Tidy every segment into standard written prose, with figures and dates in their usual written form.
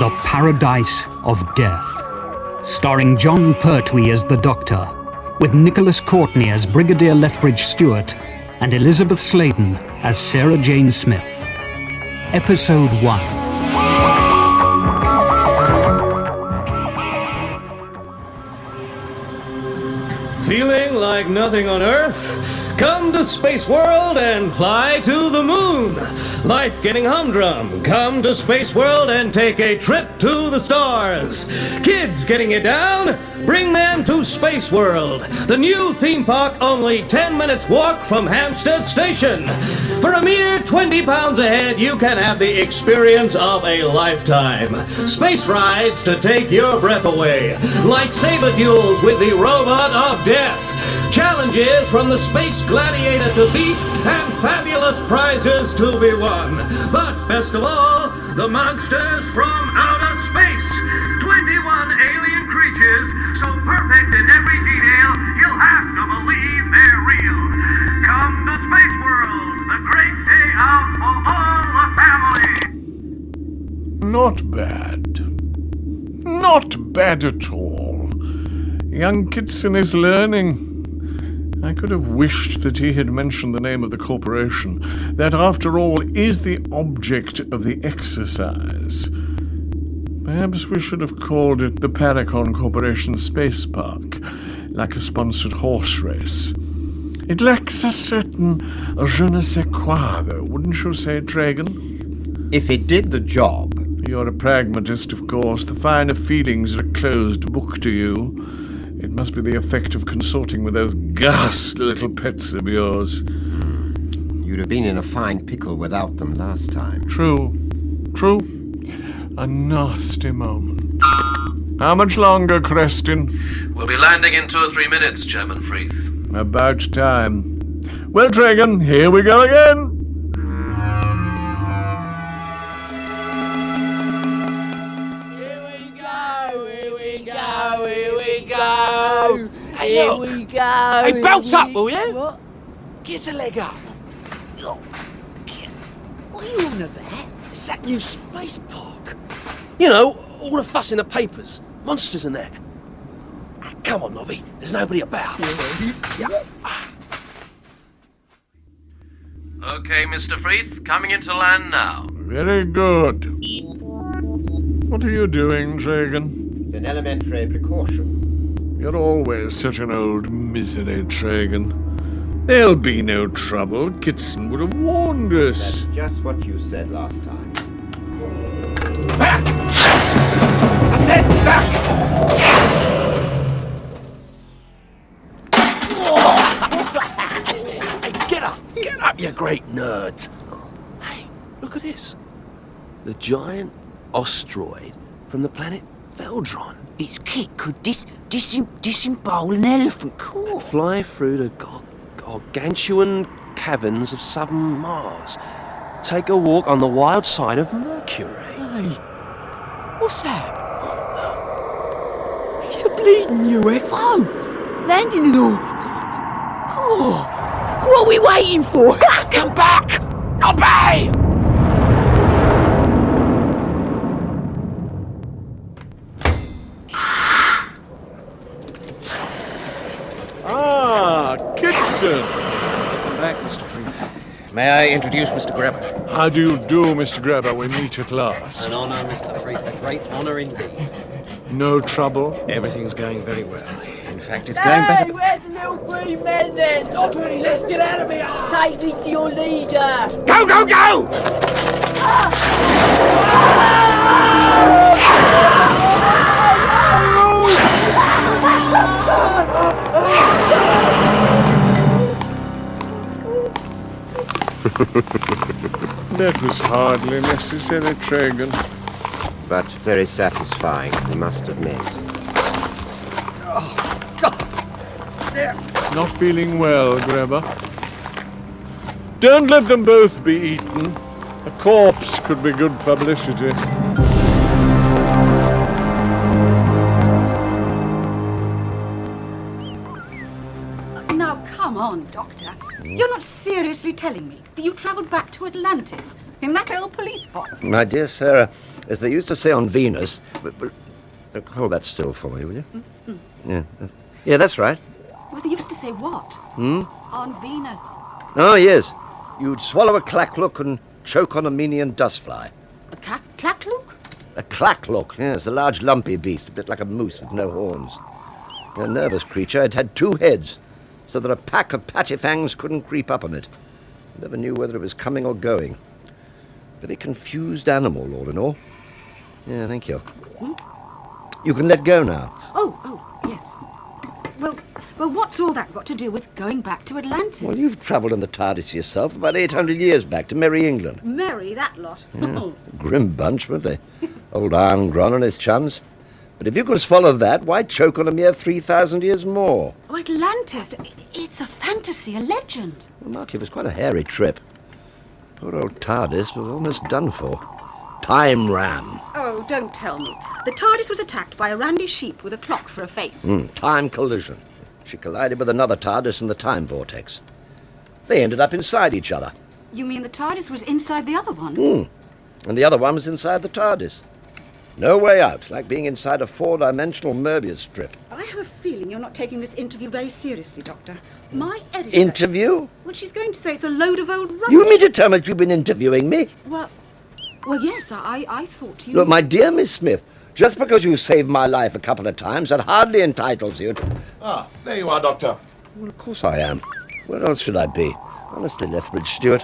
The Paradise of Death, starring John Pertwee as the Doctor, with Nicholas Courtney as Brigadier Lethbridge Stewart and Elizabeth Sladen as Sarah Jane Smith. Episode 1. Feeling like nothing on Earth? Come to Space World and fly to the moon. Life getting humdrum? Come to Space World and take a trip to the stars. Kids getting it down? Bring them to Space World, the new theme park only 10 minutes walk from Hampstead Station. For a mere £20 a head, you can have the experience of a lifetime. Space rides to take your breath away. Lightsaber duels with the Robot of Death. Challenges from the Space Gladiator to beat and fabulous prizes to be won. But best of all, the monsters from outer space. 21 alien creatures so perfect in every detail, you'll have to believe they're real. Come to Space World, the great day out for all the family. Not bad. Not bad at all. Young Kitson is learning. I could have wished that he had mentioned the name of the corporation, that after all is the object of the exercise. Perhaps we should have called it the Paracon Corporation Space Park, like a sponsored horse race. It lacks a certain je ne sais quoi, though, wouldn't you say, Dragon? If it did the job. You're a pragmatist, of course. The finer feelings are a closed book to you. It must be the effect of consorting with those ghastly little pets of yours. You'd have been in a fine pickle without them last time. True. A nasty moment. How much longer, Creston? We'll be landing in 2 or 3 minutes, Chairman Freeth. About time. Well, Dragon, here we go again. Here we go. Hey, belt up, will you? What? Get us a leg up. What are you on about? It's that new space park. You know, all the fuss in the papers. Monsters and that. Come on, Nobby. There's nobody about. Yeah. Okay, Mr. Freeth, coming into land now. Very good. What are you doing, Dragon? It's an elementary precaution. You're always such an old misery, Dragon. There'll be no trouble. Kitson would have warned us. That's just what you said last time. Back! I said back! Hey, get up! Get up, you great nerd! Hey, look at this. The giant ostroid from the planet Veldron. Its kick could disembowel an elephant. Cool. Fly through the gargantuan caverns of southern Mars. Take a walk on the wild side of Mercury. Hey, what's that? It's a bleeding UFO. Landing and all. Oh, what are we waiting for? Come back! Obey! Kitson! Welcome back, Mr. Freeth. May I introduce Mr. Grabber? How do you do, Mr. Grabber? We meet at last. An honor, Mr. Freeth. A great honor indeed. No trouble? Everything's going very well. In fact, it's going better. Hey, where's the little green men then? Nobby, let's get out of here. Take me to your leader. Go, go, go! That was hardly necessary, Dragon. But very satisfying, we must admit. Oh, God! There. Not feeling well, Grabber. Don't let them both be eaten. A corpse could be good publicity. Now, come on, Doctor. You're not seriously telling me that you travelled back to Atlantis in that old police box? My dear Sarah, As they used to say on Venus... But hold that still for me, will you? Yeah, that's right. Well, they used to say what? On Venus. Oh, yes. You'd swallow a clacklook and choke on a Menian dustfly. A clacklook? A clacklook, yes, a large lumpy beast, a bit like a moose with no horns. A nervous creature, it had 2 heads, so that a pack of patifangs couldn't creep up on it. Never knew whether it was coming or going. Very confused animal, all in all. Yeah, thank you. You can let go now. Oh, yes. Well, what's all that got to do with going back to Atlantis? Well, you've travelled in the TARDIS yourself about 800 years back to merry England. Merry, that lot. Yeah. Grim bunch, weren't they? Old Arngron and his chums. But if you can swallow that, why choke on a mere 3,000 years more? Oh, Atlantis. It's a fantasy, a legend. Well, Mark, it was quite a hairy trip. Poor old TARDIS was almost done for. Time ram. Oh, don't tell me. The TARDIS was attacked by a randy sheep with a clock for a face. Time collision. She collided with another TARDIS in the time vortex. They ended up inside each other. You mean the TARDIS was inside the other one? And the other one was inside the TARDIS. No way out, like being inside a 4-dimensional Möbius strip. I have a feeling you're not taking this interview very seriously, Doctor. My editor... Interview? Well, she's going to say it's a load of old rubbish. You mean to tell me that you've been interviewing me? Well, yes, I thought you... Look, my dear Miss Smith, just because you saved my life a couple of times, that hardly entitles you to... Ah, there you are, Doctor. Well, of course I am. Where else should I be? Honestly, Lethbridge Stewart,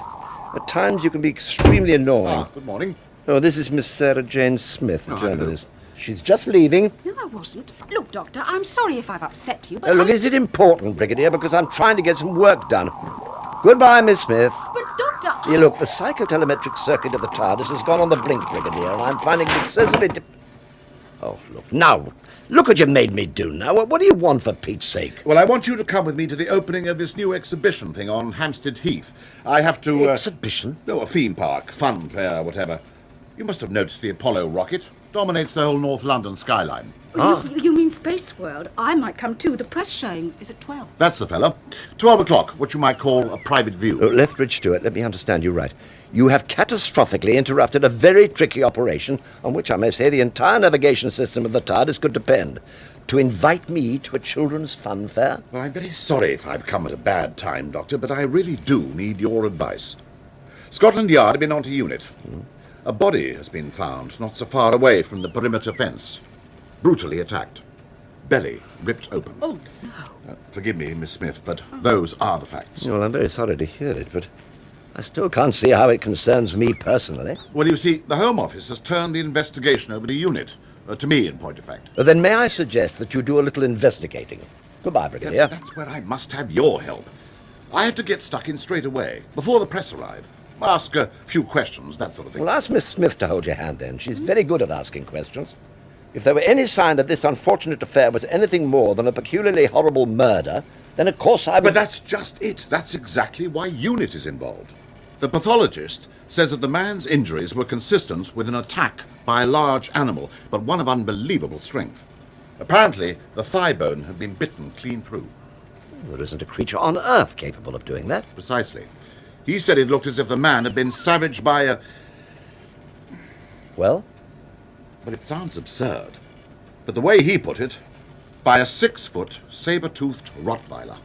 at times you can be extremely annoying. Ah, good morning. Oh, this is Miss Sarah Jane Smith, the journalist. She's just leaving. No, I wasn't. Look, Doctor, I'm sorry if I've upset you, but Look, is it important, Brigadier? Because I'm trying to get some work done. Goodbye, Miss Smith. But, Doctor... Yeah, look, the psychotelemetric circuit of the TARDIS has gone on the blink, Brigadier, and I'm finding it excessively... Oh, look, now, look what you made me do now. What do you want, for Pete's sake? Well, I want you to come with me to the opening of this new exhibition thing on Hampstead Heath. I have to... Exhibition? Oh, a theme park, fun fair, whatever. You must have noticed the Apollo rocket. Dominates the whole North London skyline. You mean Space World? I might come too. The press showing is at 12. That's the fella. 12 o'clock, what you might call a private view. Lethbridge Stewart, let me understand you right. You have catastrophically interrupted a very tricky operation on which I may say the entire navigation system of the TARDIS could depend. To invite me to a children's fun fair? Well, I'm very sorry if I've come at a bad time, Doctor, but I really do need your advice. Scotland Yard have been onto unit. A body has been found not so far away from the perimeter fence. Brutally attacked. Belly ripped open. Oh, no. Forgive me, Miss Smith, but those are the facts. Well, I'm very sorry to hear it, but I still can't see how it concerns me personally. Well, you see, the Home Office has turned the investigation over to unit. To me, in point of fact. Then may I suggest that you do a little investigating? Goodbye, Brigadier. Yeah, that's where I must have your help. I have to get stuck in straight away, before the press arrive. Ask a few questions, that sort of thing. Well, ask Miss Smith to hold your hand then. She's very good at asking questions. If there were any sign that this unfortunate affair was anything more than a peculiarly horrible murder, then of course I would... But that's just it. That's exactly why UNIT is involved. The pathologist says that the man's injuries were consistent with an attack by a large animal, but one of unbelievable strength. Apparently, the thigh bone had been bitten clean through. There isn't a creature on Earth capable of doing that. Precisely. He said it looked as if the man had been savaged by a... Well? But it sounds absurd. But the way he put it, by a 6-foot, saber-toothed Rottweiler.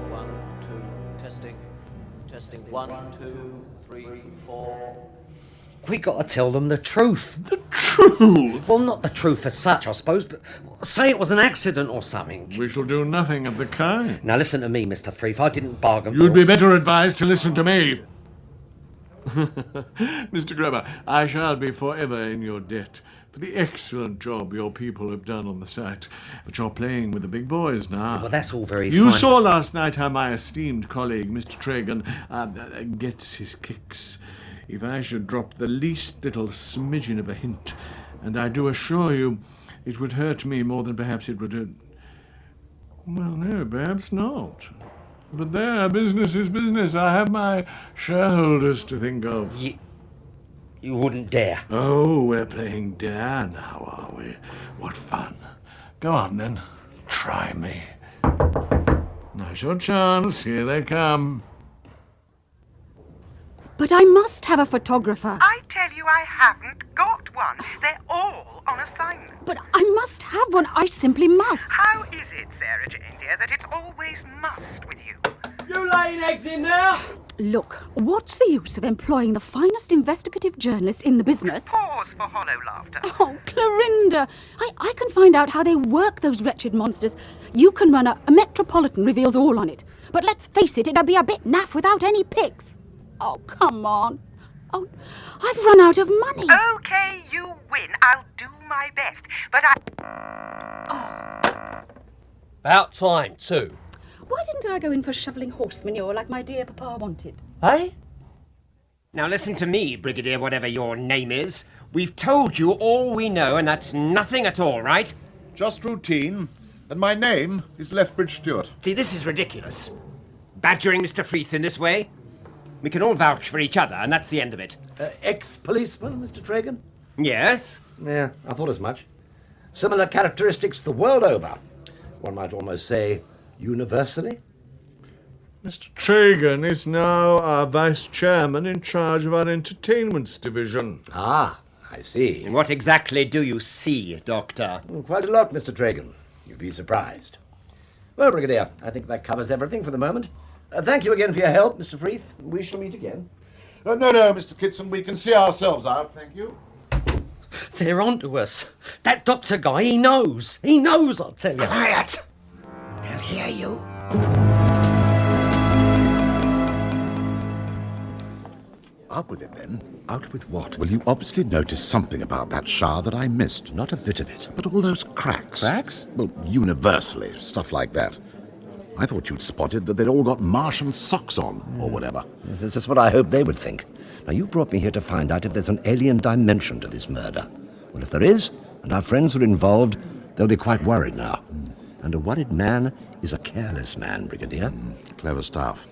1, 2, testing. Testing. 1, 2, 3, 4. We got to tell them the truth. The truth? Well, not the truth as such, I suppose, but say it was an accident or something. We shall do nothing of the kind. Now listen to me, Mr. Freeth. I didn't bargain. You'd be better advised to listen to me. Mr. Grover, I shall be forever in your debt for the excellent job your people have done on the site. But you're playing with the big boys now. Well, that's all very You fine. saw last night how my esteemed colleague, Mr. Tragan, gets his kicks. If I should drop the least little smidgen of a hint, and I do assure you it would hurt me more than perhaps it would hurt... Well, no, perhaps not. But there, business is business. I have my shareholders to think of. You wouldn't dare. Oh, we're playing dare now, are we? What fun. Go on, then. Try me. Now's your chance. Here they come. But I must have a photographer. I tell you, I haven't got one. They're all on assignment. But I must have one. I simply must. How is it, Sarah Jane, dear, that it's always must with you? You laying eggs in there? Look, what's the use of employing the finest investigative journalist in the business? Pause for hollow laughter. Oh, Clorinda, I can find out how they work those wretched monsters. You can run a Metropolitan reveals all on it. But let's face it, it'd be a bit naff without any pics. Oh, come on. Oh, I've run out of money. Okay, you win. I'll do my best. But About time, too. Why didn't I go in for shoveling horse manure like my dear papa wanted? Eh? Now listen to me, Brigadier, whatever your name is. We've told you all we know, and that's nothing at all, right? Just routine. And my name is Lethbridge Stewart. See, this is ridiculous. Badgering Mr. Freeth in this way. We can all vouch for each other, and that's the end of it. Ex-policeman, Mr. Tragan? Yes? Yeah, I thought as much. Similar characteristics the world over. One might almost say universally. Mr. Tragan is now our vice chairman in charge of our entertainments division. Ah, I see. And what exactly do you see, Doctor? Quite a lot, Mr. Tragan. You'd be surprised. Well, Brigadier, I think that covers everything for the moment. Thank you again for your help, Mr. Freeth. We shall meet again. No, Mr. Kitson, we can see ourselves out, thank you. They're on to us. That doctor guy, he knows. He knows, I'll tell you. Quiet! They'll hear you. Out with it, then. Out with what? Well, you obviously noticed something about that shower that I missed. Not a bit of it. But all those cracks. Cracks? Well, universally, stuff like that. I thought you'd spotted that they'd all got Martian socks on, or whatever. This is what I hoped they would think. Now, you brought me here to find out if there's an alien dimension to this murder. Well, if there is, and our friends are involved, they'll be quite worried now. And a worried man is a careless man, Brigadier. Clever stuff.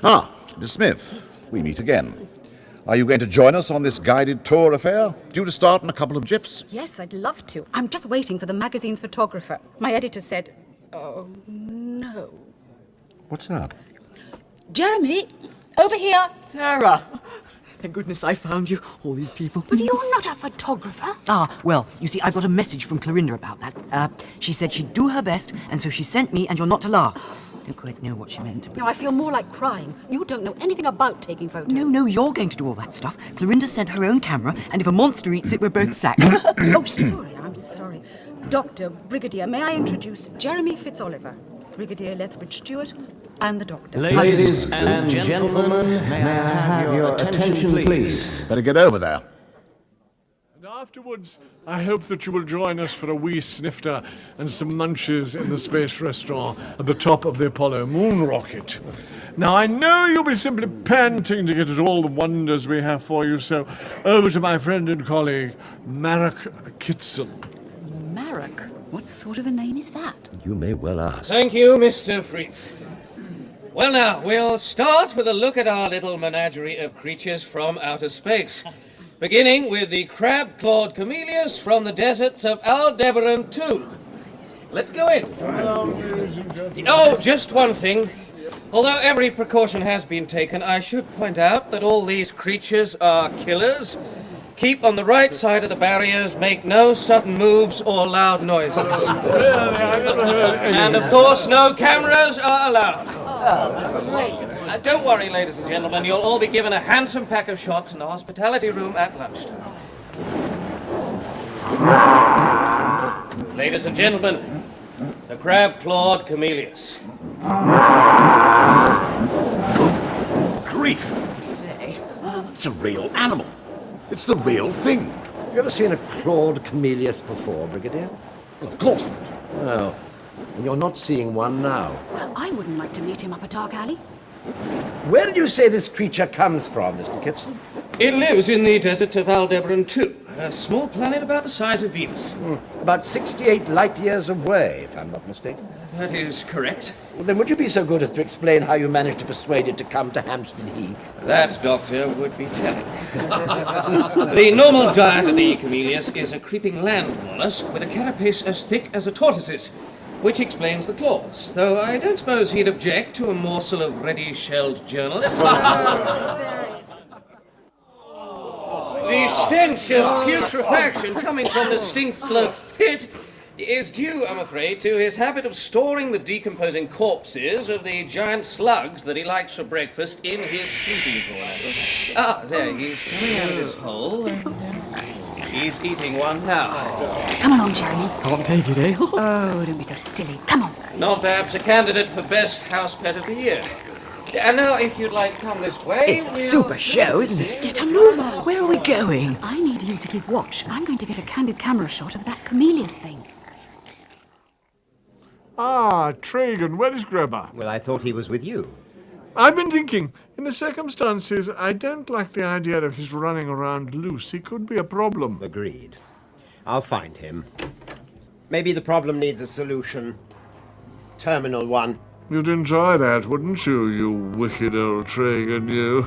Ah, Miss Smith, we meet again. Are you going to join us on this guided tour affair? Due to start in a couple of jiffs? Yes, I'd love to. I'm just waiting for the magazine's photographer. My editor said, oh, no. What's up? Jeremy, over here. Sarah! Thank goodness I found you, all these people. But you're not a photographer. Ah, well, you see, I got a message from Clorinda about that. She said she'd do her best, and so she sent me, and you're not to laugh. Don't quite know what she meant. No, I feel more like crying. You don't know anything about taking photos. No, you're going to do all that stuff. Clorinda sent her own camera, and if a monster eats it, we're both sacked. Oh, sorry, I'm sorry. Doctor, Brigadier, may I introduce Jeremy Fitzoliver, Brigadier Lethbridge Stewart, and the doctor. Ladies and gentlemen, may I have your attention, please? Better get over there. And afterwards, I hope that you will join us for a wee snifter and some munches in the space restaurant at the top of the Apollo moon rocket. Now, I know you'll be simply panting to get at all the wonders we have for you, so over to my friend and colleague, Marek Kitson. Marek? What sort of a name is that? You may well ask. Thank you, Mr. Freeth. Well, now, we'll start with a look at our little menagerie of creatures from outer space. Beginning with the crab-clawed camellias from the deserts of Aldebaran II. Let's go in. Oh, just one thing. Although every precaution has been taken, I should point out that all these creatures are killers. Keep on the right side of the barriers, make no sudden moves or loud noises. And of course, no cameras are allowed. Great. Don't worry, ladies and gentlemen, you'll all be given a handsome pack of shots in the hospitality room at lunchtime. Ladies and gentlemen, the crab-clawed camellias. Good grief! It's a real animal. It's the real thing. Have you ever seen a clawed camellias before, Brigadier? Well, of course not. No. And you're not seeing one now. Well, I wouldn't like to meet him up a dark alley. Where did you say this creature comes from, Mr. Kitson? It lives in the deserts of Aldebaran II, a small planet about the size of Venus. About 68 light years away, if I'm not mistaken. That is correct. Well, then would you be so good as to explain how you managed to persuade it to come to Hampstead Heath? That, Doctor, would be telling. The normal diet of the camellias is a creeping land mollusk with a carapace as thick as a tortoise's, which explains the claws, though I don't suppose he'd object to a morsel of ready-shelled journalist. The stench of putrefaction coming from the stink-sloped pit is due, I'm afraid, to his habit of storing the decomposing corpses of the giant slugs that he likes for breakfast in his sleeping corner. Ah, there, he's coming out of his hole. He's eating one now. Come along, Jeremy. Can't take it, eh? Oh, don't be so silly. Come on. Not perhaps a candidate for best house pet of the year. And now, if you'd like, come this way. It's a super show, isn't it? Get a move on. Where are we going? I need you to keep watch. I'm going to get a candid camera shot of that Camellias thing. Ah, Tragan, where is Grubber? Well, I thought he was with you. I've been thinking, in the circumstances, I don't like the idea of his running around loose. He could be a problem. Agreed. I'll find him. Maybe the problem needs a solution. Terminal one. You'd enjoy that, wouldn't you, you wicked old Tragan, you?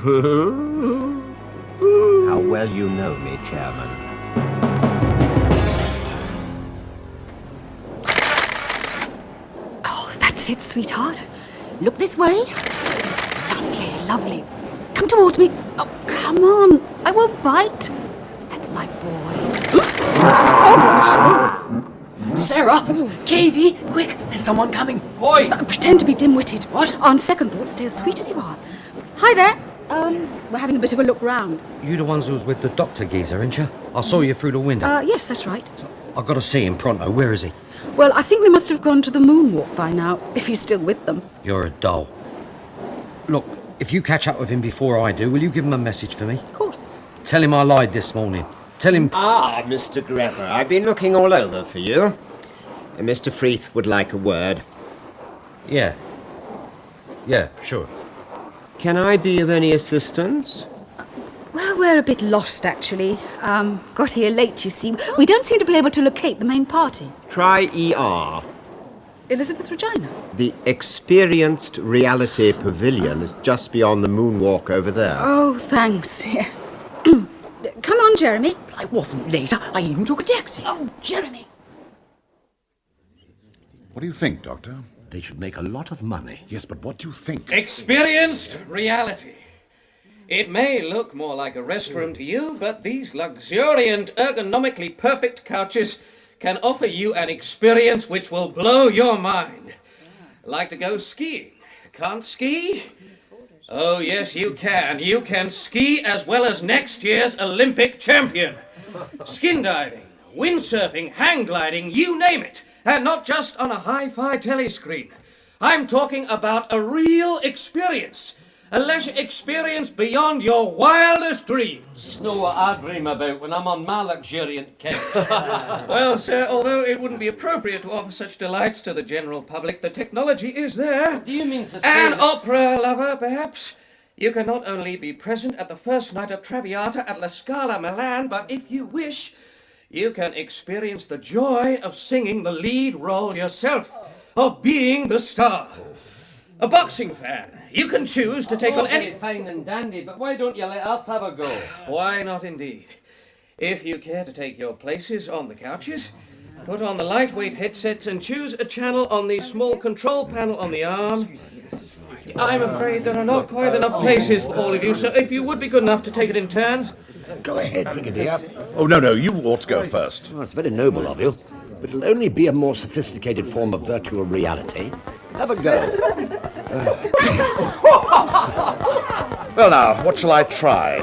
How well you know me, Chairman. Oh, that's it, sweetheart. Look this way. Lovely, lovely. Come towards me. Oh, come on. I won't bite. That's my boy. Oh, gosh. Sarah! Cavey! Quick! There's someone coming! Boy! Pretend to be dim-witted. What? On second thought, stay as sweet as you are. Hi there. We're having a bit of a look round. You the ones who was with the doctor geezer, ain't you? I saw you through the window. Yes, that's right. I've got to see him pronto. Where is he? Well, I think they must have gone to the moonwalk by now, if he's still with them. You're a doll. Look, if you catch up with him before I do, will you give him a message for me? Of course. Tell him I lied this morning. Tell him... Ah, Mr. Grepper, I've been looking all over for you. Mr. Freeth would like a word. Yeah. Yeah, sure. Can I be of any assistance? Well, we're a bit lost, actually. Got here late, you see. We don't seem to be able to locate the main party. Try ER. Elizabeth Regina. The Experienced Reality Pavilion is just beyond the moonwalk over there. Oh, thanks, yes. Come on, Jeremy. I wasn't late. I even took a taxi. Oh, Jeremy. What do you think, Doctor? They should make a lot of money. Yes, but what do you think? Experienced reality. It may look more like a restroom to you, but these luxuriant, ergonomically perfect couches can offer you an experience which will blow your mind. Like to go skiing? Can't ski? Oh, yes, you can. You can ski as well as next year's Olympic champion. Skin diving, windsurfing, hang gliding, you name it. And not just on a hi-fi telescreen. I'm talking about a real experience. A leisure experience beyond your wildest dreams. Know what I dream about when I'm on my luxuriant kick. Well, sir, although it wouldn't be appropriate to offer such delights to the general public, the technology is there. Do you mean to say... An opera lover, perhaps? You can not only be present at the first night of Traviata at La Scala, Milan, but if you wish, you can experience the joy of singing the lead role yourself, of being the star. A boxing fan, you can choose to take on any... fine and dandy, but why don't you let us have a go? Why not indeed? If you care to take your places on the couches, put on the lightweight headsets and choose a channel on the small control panel on the arm. I'm afraid there are not quite enough places for all of you, so if you would be good enough to take it in turns... Go ahead, Brigadier. Oh, no, you ought to go first. Well, it's very noble of you, but it'll only be a more sophisticated form of virtual reality. Have a go. Well, now, what shall I try?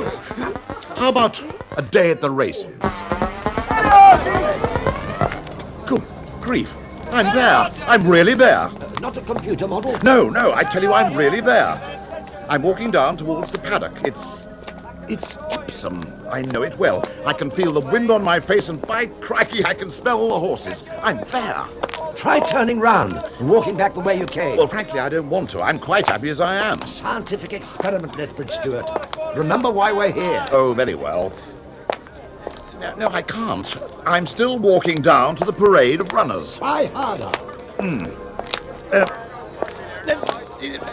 How about a day at the races? Good grief. I'm there. I'm really there. Not a computer model? No, I tell you, I'm really there. I'm walking down towards the paddock. It's Epsom. I know it well. I can feel the wind on my face, and by crikey, I can smell the horses. I'm there. Try turning round and walking back the way you came. Well, frankly, I don't want to. I'm quite happy as I am. Scientific experiment, Lethbridge Stewart. Remember why we're here. Oh, very well. No, I can't. I'm still walking down to the parade of runners. Try harder.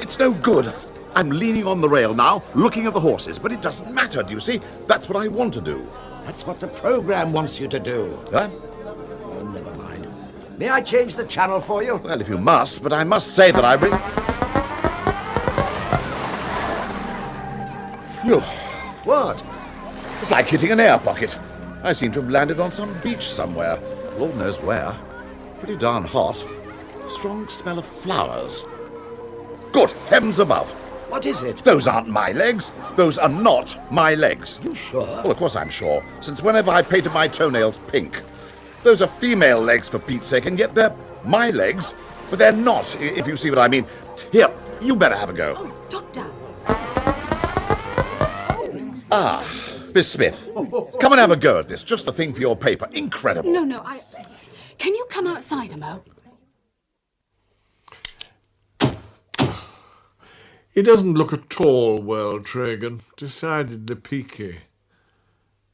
It's no good. I'm leaning on the rail now, looking at the horses, but it doesn't matter, do you see? That's what I want to do. That's what the program wants you to do. Huh? Oh, never mind. May I change the channel for you? Well, if you must, but I must say that I bring... Phew. What? It's like like hitting an air pocket. I seem to have landed on some beach somewhere. Lord knows where. Pretty darn hot. Strong smell of flowers. Good heavens above! What is it? Those aren't my legs. Those are not my legs. You sure? Well, of course I'm sure, since whenever I painted my toenails pink. Those are female legs, for Pete's sake, and yet they're my legs, but they're not, if you see what I mean. Here, you better have a go. Oh, Doctor! Ah, Miss Smith, come and have a go at this. Just the thing for your paper. Incredible. No, Can you come outside a mo? He doesn't look at all well, Tragan. Decidedly peaky.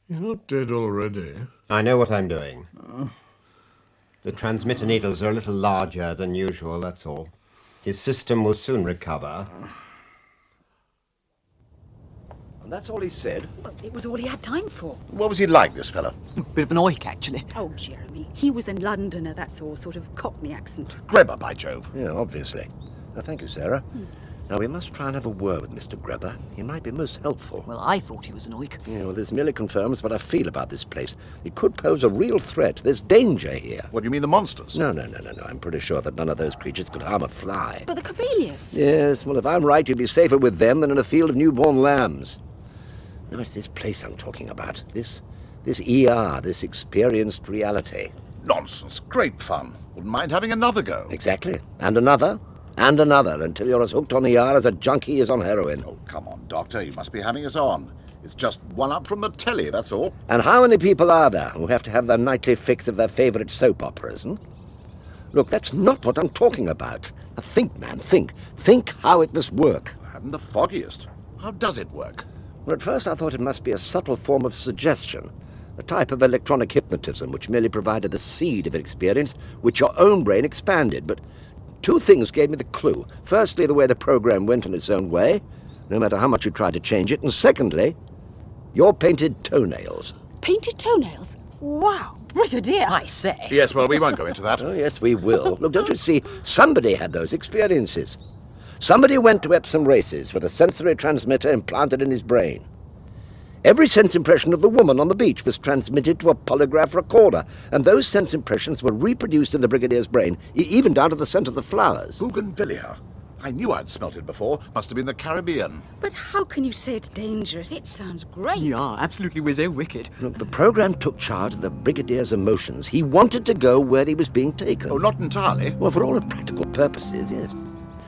He's not dead already. I know what I'm doing. The transmitter needles are a little larger than usual, that's all. His system will soon recover. And that's all he said. Well, it was all he had time for. What was he like, this fellow? Bit of an oik, actually. Oh, Jeremy, he was a Londoner, that's all, sort of Cockney accent. Grebber, by Jove. Yeah, obviously. Thank you, Sarah. Now, we must try and have a word with Mr. Grebber. He might be most helpful. Well, I thought he was an oik. Yeah, well, this merely confirms what I feel about this place. It could pose a real threat. There's danger here. What, do you mean the monsters? No. I'm pretty sure that none of those creatures could harm a fly. But the camellias? Yes, well, if I'm right, you'd be safer with them than in a field of newborn lambs. No, it's this place I'm talking about. This ER, this experienced reality. Nonsense. Great fun. Wouldn't mind having another go. Exactly. And another. And another, until you're as hooked on ER as a junkie is on heroin. Oh, come on, Doctor. You must be having us on. It's just one up from the telly, that's all. And how many people are there who have to have their nightly fix of their favourite soap operas, Look, that's not what I'm talking about. Now think, man, think. Think how it must work. I haven't the foggiest. How does it work? Well, at first I thought it must be a subtle form of suggestion, a type of electronic hypnotism which merely provided the seed of an experience which your own brain expanded, but two things gave me the clue. Firstly, the way the program went in its own way, no matter how much you tried to change it, and secondly, your painted toenails. Painted toenails? Wow, Brigadier! I say. Yes, well, we won't go into that. Oh, yes, we will. Look, don't you see, somebody had those experiences. Somebody went to Epsom races with a sensory transmitter implanted in his brain. Every sense impression of the woman on the beach was transmitted to a polygraph recorder, and those sense impressions were reproduced in the Brigadier's brain, even down to the scent of the flowers. Bougainvillea. I knew I'd smelt it before. Must have been the Caribbean. But how can you say it's dangerous? It sounds great. Yeah, absolutely wizzo wicked. Look, the program took charge of the Brigadier's emotions. He wanted to go where he was being taken. Oh, not entirely. Well, for all practical purposes, yes.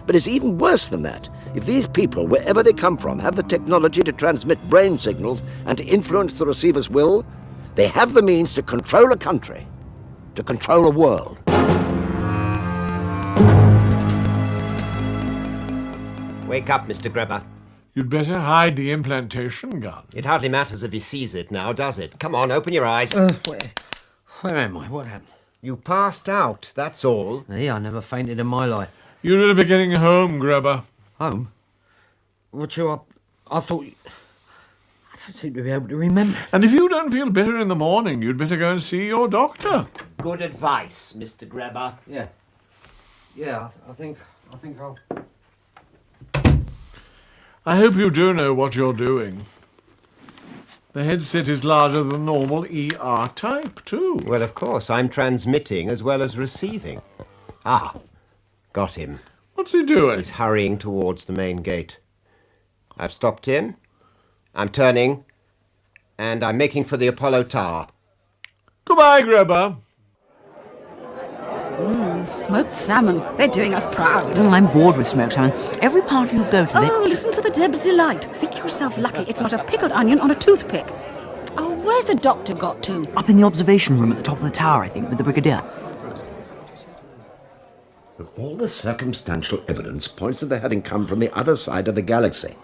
But it's even worse than that. If these people, wherever they come from, have the technology to transmit brain signals and to influence the receiver's will, they have the means to control a country, to control a world. Wake up, Mr. Grebber. You'd better hide the implantation gun. It hardly matters if he sees it now, does it? Come on, open your eyes. Where am I? What happened? You passed out, that's all. Yeah, I never fainted in my life. You'd better be getting home, Grebber. Home? What you up? I thought you... I don't seem to be able to remember. And if you don't feel better in the morning, you'd better go and see your doctor. Good advice, Mr. Grebber. Yeah. Yeah, I think I'll... I hope you do know what you're doing. The headset is larger than normal ER type, too. Well, of course, I'm transmitting as well as receiving. Ah, got him. What's he doing? He's hurrying towards the main gate. I've stopped him. I'm turning. And I'm making for the Apollo Tower. Goodbye, Grebber. Smoked salmon. They're doing us proud. Well, I'm bored with smoked salmon. Every party you go to, Oh, listen to the Deb's delight. Think yourself lucky it's not a pickled onion on a toothpick. Oh, where's the doctor got to? Up in the observation room at the top of the tower, I think, with the Brigadier. All the circumstantial evidence points to their having come from the other side of the galaxy.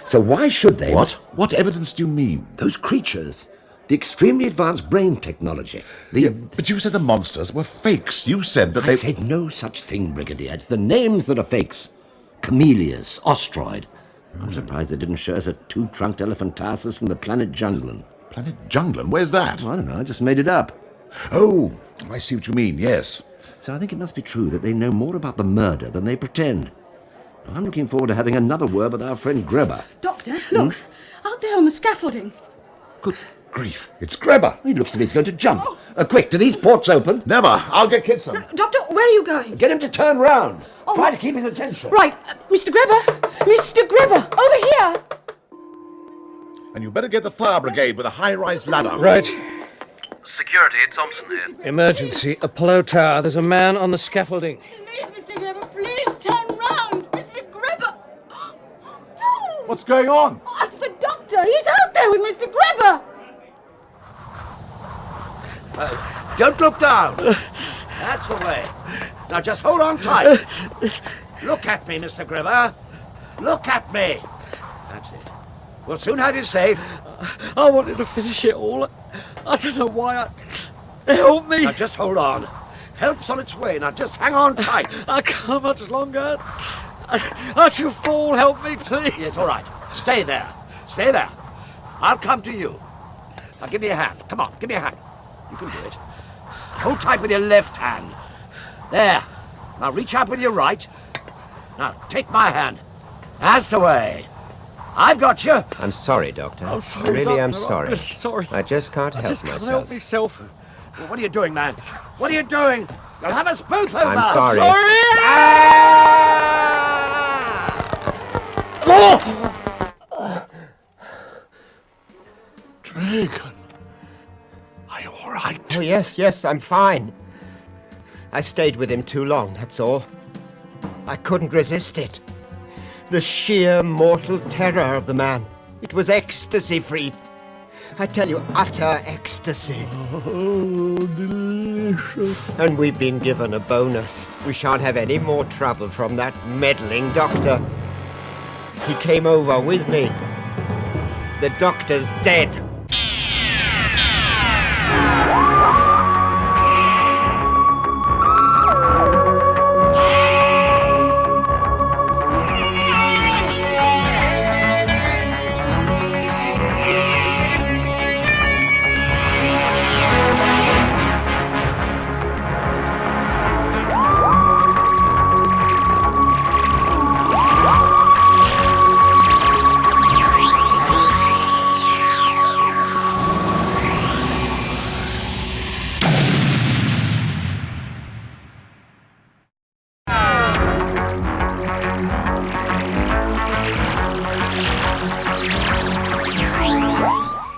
So why should they... What? What evidence do you mean? Those creatures. The extremely advanced brain technology. Yeah, but you said the monsters were fakes. You said that I said no such thing, Brigadier. It's the names that are fakes. Camellias, Ostroid. I'm surprised they didn't show us a two-trunked elephantasis from the planet Junglan. Planet Junglan? Where's that? I don't know, I just made it up. Oh, I see what you mean, yes. So I think it must be true that they know more about the murder than they pretend. I'm looking forward to having another word with our friend Grebber. Doctor, look. Out there on the scaffolding. Good grief, it's Grebber. He looks as if he's going to jump. Quick, do these ports open? Never. I'll get Kitson. Doctor, where are you going? Get him to turn round. Try to keep his attention. Right, Mr. Grebber! Mr. Grebber, over here! And you better get the fire brigade with a high-rise ladder. Right. Security, Thompson here. Emergency, Apollo Tower. There's a man on the scaffolding. Please, Mr. Grebber, please turn round! Mr. Grebber! No! What's going on? Oh, it's the doctor! He's out there with Mr. Grebber! Don't look down. That's the way. Now just hold on tight. Look at me, Mr. Grebber. Look at me. That's it. We'll soon have you safe. I wanted to finish it all. I don't know why. Help me. Now just hold on. Help's on its way. Now just hang on tight. I can't much longer. I shall fall. Help me, please. Yes, all right. Stay there. Stay there. I'll come to you. Now give me a hand. Come on, give me a hand. You can do it. Hold tight with your left hand. There. Now reach out with your right. Now take my hand. That's the way. I've got you. I'm sorry, Doctor. I'm sorry, I really am Doctor. sorry. I'm sorry. I just can't help I just myself. can't help myself. Well, what are you doing, man? What are you doing? You'll have us both over. I'm sorry. Dragon. Are you all right? Oh, yes, I'm fine. I stayed with him too long, that's all. I couldn't resist it. The sheer mortal terror of the man. It was ecstasy, Freeth. I tell you, utter ecstasy. Oh, delicious. And we've been given a bonus. We shan't have any more trouble from that meddling doctor. He came over with me. The doctor's dead.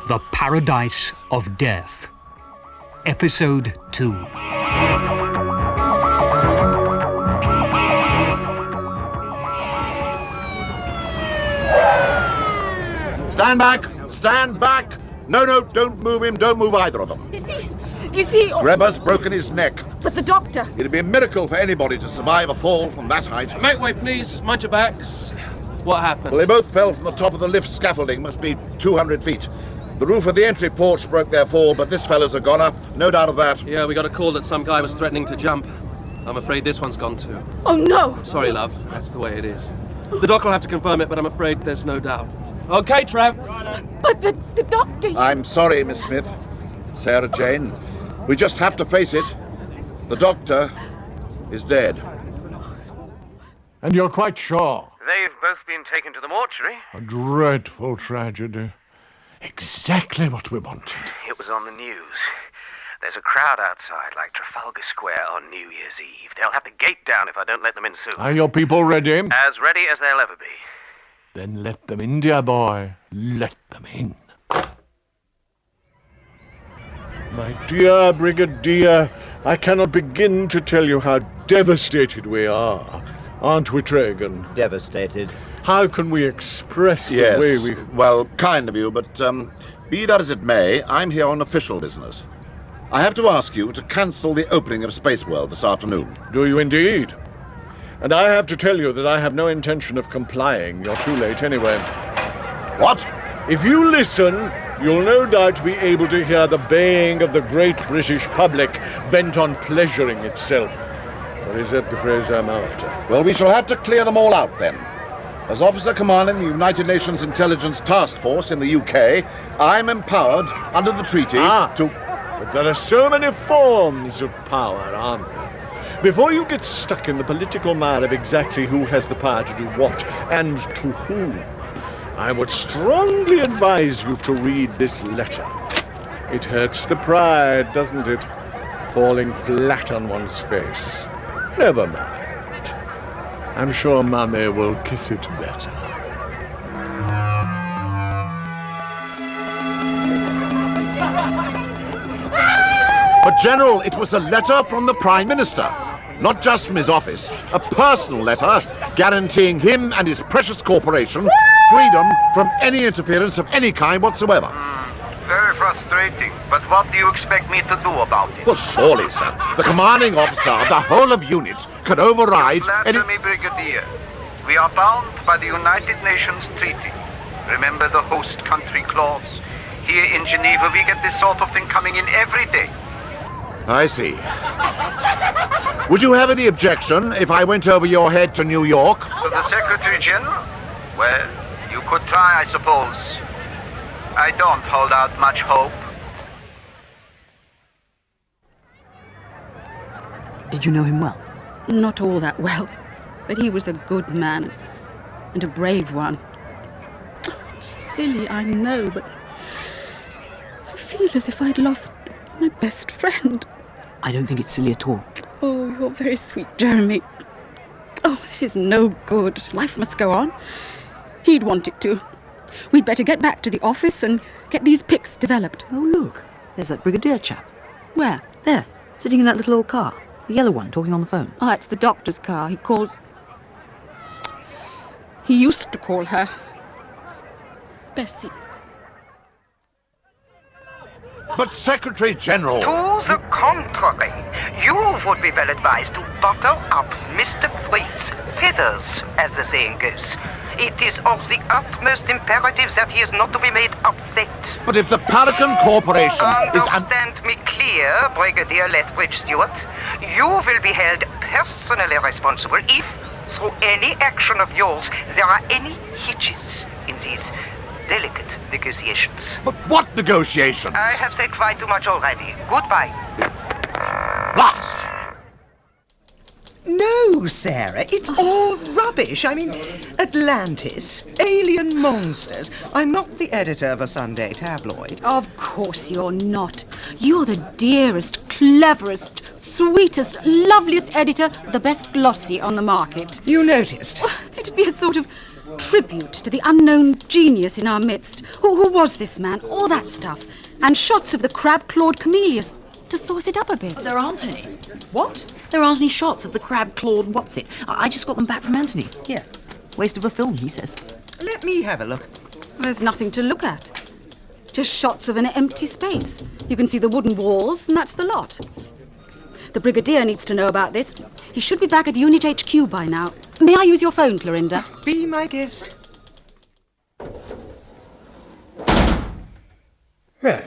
The Paradise of Death. Episode 2. Stand back! Stand back! No, don't move him. Don't move either of them. Is he... Grebber's broken his neck. But the doctor... It'd be a miracle for anybody to survive a fall from that height. Make way, please. Mind your backs. What happened? Well, they both fell from the top of the lift scaffolding. Must be 200 feet. The roof of the entry porch broke their fall, but this fella's a goner. No doubt of that. Yeah, we got a call that some guy was threatening to jump. I'm afraid this one's gone too. Oh, no! Sorry, love. That's the way it is. The doc will have to confirm it, but I'm afraid there's no doubt. Okay, Trev. But the doctor... I'm sorry, Miss Smith. Sarah Jane. We just have to face it. The doctor is dead. And you're quite sure? They've both been taken to the mortuary. A dreadful tragedy. Exactly what we wanted. It was on the news. There's a crowd outside, like Trafalgar Square on New Year's Eve. They'll have the gate down if I don't let them in soon. Are your people ready? As ready as they'll ever be. Then let them in, dear boy. Let them in. My dear Brigadier, I cannot begin to tell you how devastated we are. Aren't we, Tragan? Devastated. How can we express the way Yes, we... well, kind of you, but be that as it may, I'm here on official business. I have to ask you to cancel the opening of Space World this afternoon. Do you indeed? And I have to tell you that I have no intention of complying. You're too late anyway. What? If you listen, you'll no doubt be able to hear the baying of the great British public bent on pleasuring itself. Or is that the phrase I'm after? Well, we shall have to clear them all out then. As officer commanding the United Nations Intelligence Task Force in the UK, I'm empowered under the treaty to... But there are so many forms of power, aren't there? Before you get stuck in the political mire of exactly who has the power to do what and to whom, I would strongly advise you to read this letter. It hurts the pride, doesn't it? Falling flat on one's face. Never mind. I'm sure Mummy will kiss it better. But, General, it was a letter from the Prime Minister. Not just from his office. A personal letter guaranteeing him and his precious corporation freedom from any interference of any kind whatsoever. Very frustrating, but what do you expect me to do about it? Well, surely, sir, the commanding officer of the whole of units can override any... Answer me, Brigadier. We are bound by the United Nations Treaty. Remember the host country clause? Here in Geneva, we get this sort of thing coming in every day. I see. Would you have any objection if I went over your head to New York? To the Secretary General? Well, you could try, I suppose. I don't hold out much hope. Did you know him well? Not all that well, but he was a good man and a brave one. Silly, I know, but I feel as if I'd lost my best friend. I don't think it's silly at all. Oh, you're very sweet, Jeremy. Oh, this is no good. Life must go on. He'd want it to. We'd better get back to the office and get these pics developed. Oh, look. There's that Brigadier chap. Where? There, sitting in that little old car. The yellow one, talking on the phone. Oh, that's the doctor's car. He used to call her Bessie. But, Secretary General... To the contrary, you would be well advised to butter up Mr. Freed's feathers, as the saying goes. It is of the utmost imperative that he is not to be made upset. But if the Paragon Corporation is... Understand me clear, Brigadier Lethbridge Stewart. You will be held personally responsible if, through any action of yours, there are any hitches in these delicate negotiations. But what negotiations? I have said quite too much already. Goodbye. Blast! No, Sarah, it's all rubbish. I mean, Atlantis, alien monsters. I'm not the editor of a Sunday tabloid. Of course you're not. You're the dearest, cleverest, sweetest, loveliest editor, the best glossy on the market. You noticed? It'd be a sort of tribute to the unknown genius in our midst. Who was this man? All that stuff. And shots of the crab-clawed camellias to sauce it up a bit. But there aren't any. What? There aren't any shots of the crab-clawed what's-it. I just got them back from Anthony. Here. Waste of a film, he says. Let me have a look. There's nothing to look at. Just shots of an empty space. You can see the wooden walls, and that's the lot. The Brigadier needs to know about this. He should be back at Unit HQ by now. May I use your phone, Clorinda? Be my guest. Well,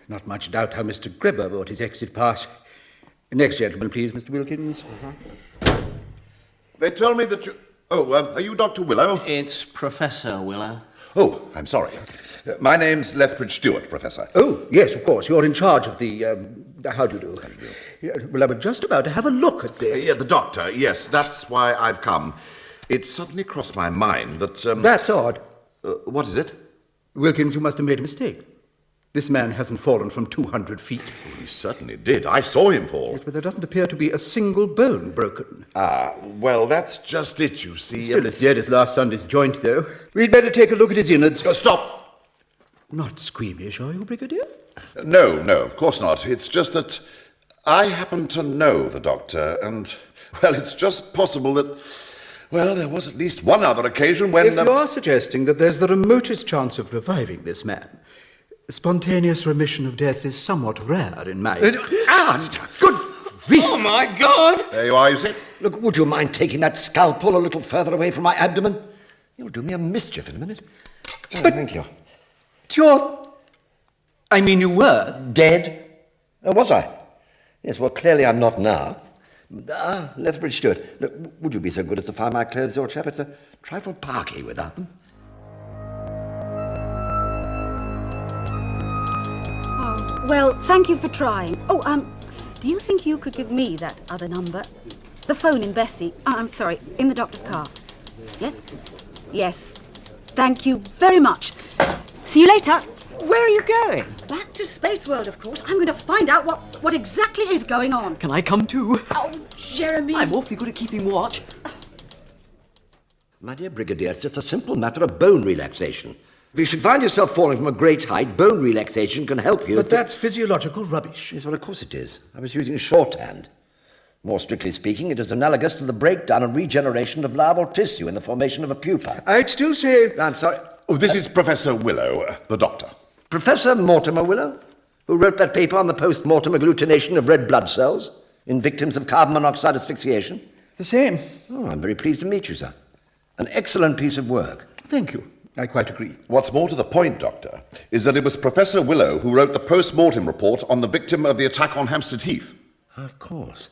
not much doubt how Mr. Gribber brought his exit pass. Next gentleman, please, Mr. Wilkins. They tell me that you... Oh, are you Dr. Willow? It's Professor Willow. Oh, I'm sorry. My name's Lethbridge Stewart, Professor. Oh, yes, of course. You're in charge of the... How do you do? Yeah, well, I was just about to have a look at this. Yeah, the doctor, yes, that's why I've come. It suddenly crossed my mind that... That's odd. What is it? Wilkins, you must have made a mistake. This man hasn't fallen from 200 feet. Well, he certainly did. I saw him fall. Yes, but there doesn't appear to be a single bone broken. Ah, well, that's just it, you see. Still as dead as last Sunday's joint, though. We'd better take a look at his innards. Stop! Not squeamish, are you, Brigadier? No, of course not. It's just that I happen to know the doctor, and, well, it's just possible that... Well, there was at least one other occasion when... If you're suggesting that there's the remotest chance of reviving this man... Spontaneous remission of death is somewhat rare in my... Good grief! Oh, my God! There you are, you see. Look, would you mind taking that scalpel a little further away from my abdomen? You'll do me a mischief in a minute. Oh, but thank you. You were... Dead? Oh, was I? Yes, well, clearly I'm not now. Lethbridge Stewart, look, would you be so good as to find my clothes, old chap? It's a trifle parky without them. Well, thank you for trying. Do you think you could give me that other number? The phone in Bessie. I'm sorry, in the doctor's car. Yes? Yes. Thank you very much. See you later. Where are you going? Back to Space World, of course. I'm going to find out what exactly is going on. Can I come too? Oh, Jeremy. I'm awfully good at keeping watch. My dear Brigadier, it's just a simple matter of bone relaxation. If you should find yourself falling from a great height, bone relaxation can help you. But that's physiological rubbish. Yes, well, of course it is. I was using shorthand. More strictly speaking, it is analogous to the breakdown and regeneration of larval tissue in the formation of a pupa. I'd still say... I'm sorry. Oh, this is Professor Willow, the doctor. Professor Mortimer Willow, who wrote that paper on the post-mortem agglutination of red blood cells in victims of carbon monoxide asphyxiation? The same. Oh, I'm very pleased to meet you, sir. An excellent piece of work. Thank you. I quite agree. What's more to the point, Doctor, is that it was Professor Willow who wrote the post-mortem report on the victim of the attack on Hampstead Heath. Of course.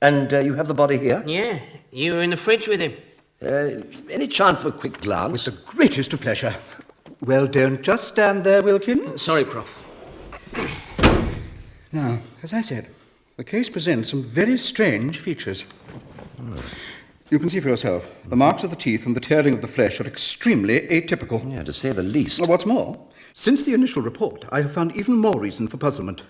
And you have the body here? Yeah, you were in the fridge with him. Any chance of a quick glance? With the greatest of pleasure. Well, don't just stand there, Wilkins. Sorry, Prof. Now, as I said, the case presents some very strange features. You can see for yourself. The marks of the teeth and the tearing of the flesh are extremely atypical. Yeah, to say the least. Well, what's more, since the initial report, I have found even more reason for puzzlement.